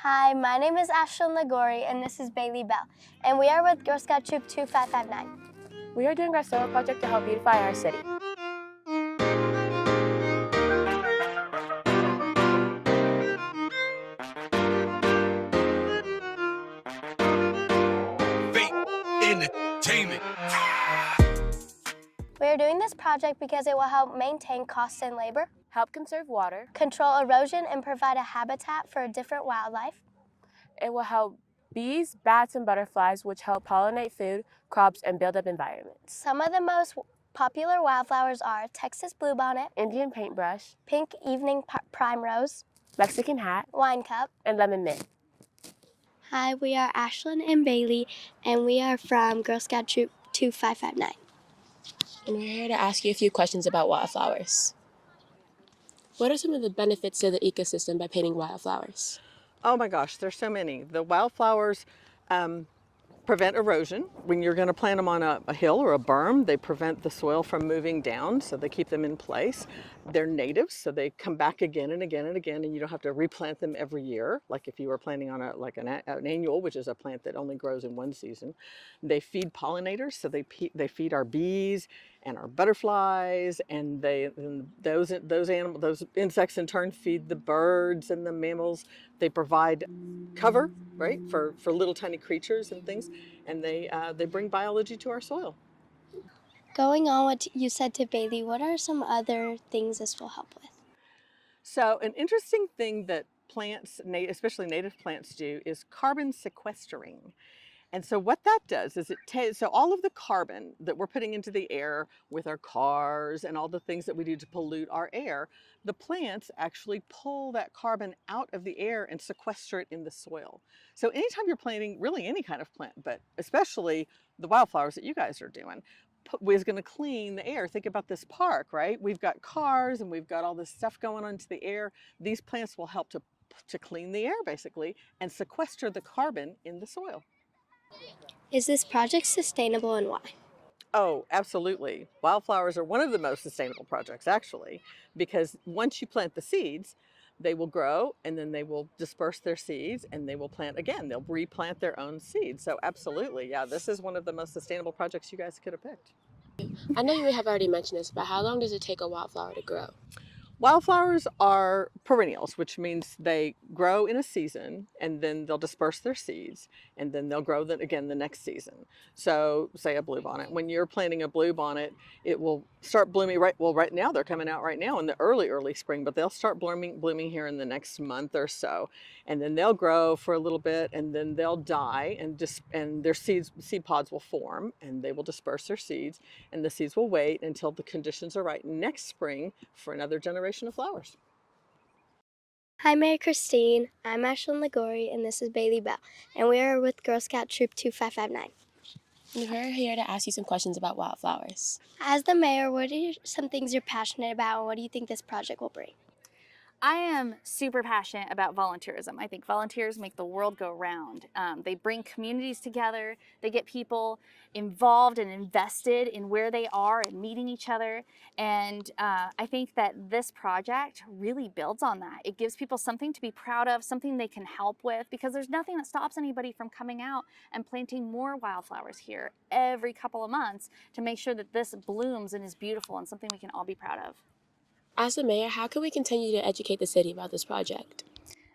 Hi, my name is Ashlyn Lagori, and this is Bailey Bell, and we are with Girl Scout Troop 2559. We are doing our summer project to help beautify our city. Entertainment. We are doing this project because it will help maintain cost and labor, Help conserve water. control erosion, and provide a habitat for different wildlife. It will help bees, bats, and butterflies, which help pollinate food, crops, and build up environments. Some of the most popular wildflowers are Texas bluebonnet, Indian paintbrush, pink evening primrose, Mexican hat, wine cup, and lemon mint. Hi, we are Ashlyn and Bailey, and we are from Girl Scout Troop 2559. And we're here to ask you a few questions about wildflowers. What are some of the benefits to the ecosystem by painting wildflowers? Oh my gosh, there's so many. The wildflowers prevent erosion. When you're going to plant them on a hill or a berm, they prevent the soil from moving down, so they keep them in place. They're natives, so they come back again and again and again, and you don't have to replant them every year, like if you were planting on an annual, which is a plant that only grows in one season. They feed pollinators, so they feed our bees and our butterflies, and those insects in turn feed the birds and the mammals. They provide cover, right, for little tiny creatures and things, and they bring biology to our soil. Going on what you said to Bailey, what are some other things this will help with? So an interesting thing that plants, especially native plants, do is carbon sequestering. And so what that does is so all of the carbon that we're putting into the air with our cars and all the things that we do to pollute our air, the plants actually pull that carbon out of the air and sequester it in the soil. So anytime you're planting really any kind of plant, but especially the wildflowers that you guys are doing, is going to clean the air. Think about this park, right? We've got cars and we've got all this stuff going on into the air. These plants will help to clean the air basically and sequester the carbon in the soil. Is this project sustainable and why? Oh, absolutely. Wildflowers are one of the most sustainable projects, actually, because once you plant the seeds, they will grow and then they will disperse their seeds and they will plant again. They'll replant their own seeds. So, absolutely, yeah, this is one of the most sustainable projects you guys could have picked. I know you have already mentioned this, but how long does it take a wildflower to grow? Wildflowers are perennials, which means they grow in a season and then they'll disperse their seeds and then they'll grow again the next season. So say a bluebonnet. When you're planting a bluebonnet, it will start blooming right now. They're coming out right now in the early spring, but they'll start blooming here in the next month or so. And then they'll grow for a little bit and then they'll die and their seed pods will form and they will disperse their seeds and the seeds will wait until the conditions are right next spring for another generation of flowers. Hi, Mary Christine. I'm Ashlyn Lagori, and this is Bailey Bell, and we are with Girl Scout Troop 2559. We're here to ask you some questions about wildflowers. As the mayor, what are some things you're passionate about, and what do you think this project will bring? I am super passionate about volunteerism. I think volunteers make the world go round. They bring communities together. They get people involved and invested in where they are and meeting each other. And I think that this project really builds on that. It gives people something to be proud of, something they can help with, because there's nothing that stops anybody from coming out and planting more wildflowers here every couple of months to make sure that this blooms and is beautiful and something we can all be proud of. As the mayor, how can we continue to educate the city about this project?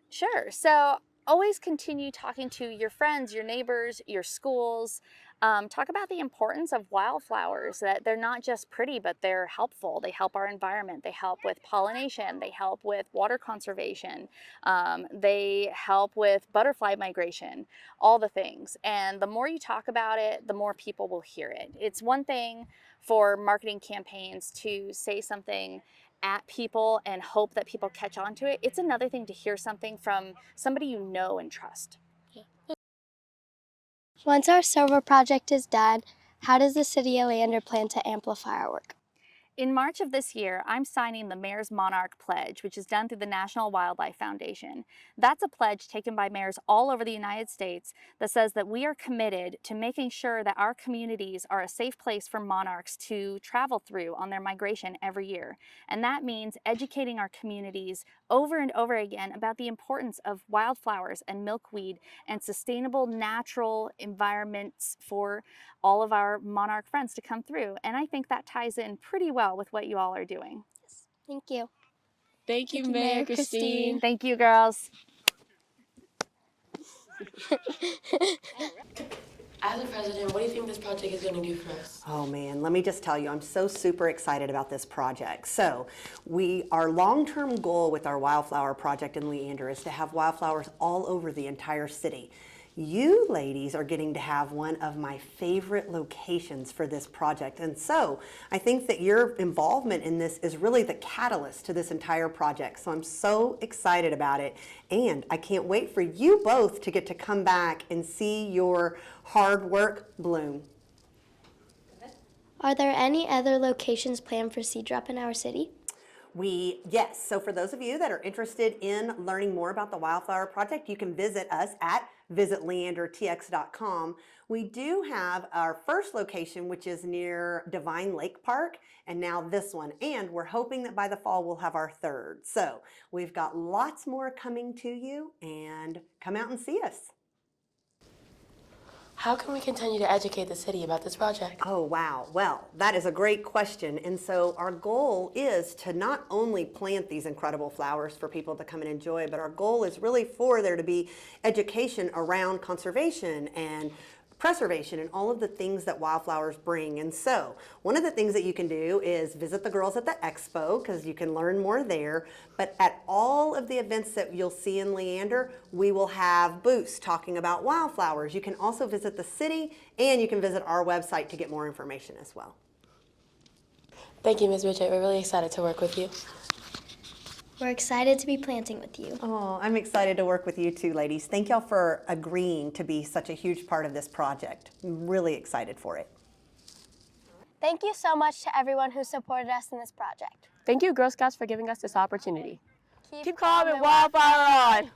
Sure. So always continue talking to your friends, your neighbors, your schools. Talk about the importance of wildflowers, that they're not just pretty, but they're helpful. They help our environment. They help with pollination. They help with water conservation. They help with butterfly migration, all the things. And the more you talk about it, the more people will hear it. It's one thing for marketing campaigns to say something at people and hope that people catch on to it. It's another thing to hear something from somebody you know and trust. Once our server project is done, how does the City of Lander plan to amplify our work? In March of this year, I'm signing the Mayor's Monarch Pledge, which is done through the National Wildlife Foundation. That's a pledge taken by mayors all over the United States that says that we are committed to making sure that our communities are a safe place for monarchs to travel through on their migration every year. And that means educating our communities over and over again about the importance of wildflowers and milkweed and sustainable natural environments for all of our monarch friends to come through. And I think that ties in pretty well with what you all are doing. Yes. Thank you. Thank you, Thank you, Mayor Mayor Christine. Christine. Thank you, girls. As a president, what do you think this project is going to do for us? Oh man, let me just tell you, I'm so super excited about this project. So our long-term goal with our Wildflower Project in Leander is to have wildflowers all over the entire city. You ladies are getting to have one of my favorite locations for this project. And so I think that your involvement in this is really the catalyst to this entire project. So I'm so excited about it. And I can't wait for you both to get to come back and see your hard work bloom. Are there any other locations planned for Seed Drop in our city? Yes, so for those of you that are interested in learning more about the Wildflower Project, you can visit us at visitleandertx.com. We do have our first location, which is near Divine Lake Park, and now this one. And we're hoping that by the fall we'll have our third. So we've got lots more coming to you, and come out and see us. How can we continue to educate the city about this project? Oh, wow. Well, that is a great question. And so our goal is to not only plant these incredible flowers for people to come and enjoy, but our goal is really for there to be education around conservation and preservation and all of the things that wildflowers bring. And so one of the things that you can do is visit the girls at the expo, because you can learn more there. But at all of the events that you'll see in Leander, we will have booths talking about wildflowers. You can also visit the city, and you can visit our website to get more information as well. Thank you, Ms. Bridget. We're really excited to work with you. We're excited to be planting with you. Oh, I'm excited to work with you too, ladies. Thank y'all for agreeing to be such a huge part of this project. I'm really excited for it. Thank you so much to everyone who supported us in this project. Thank you, Girl Scouts, for giving us this opportunity. Keep calm and wildflower on!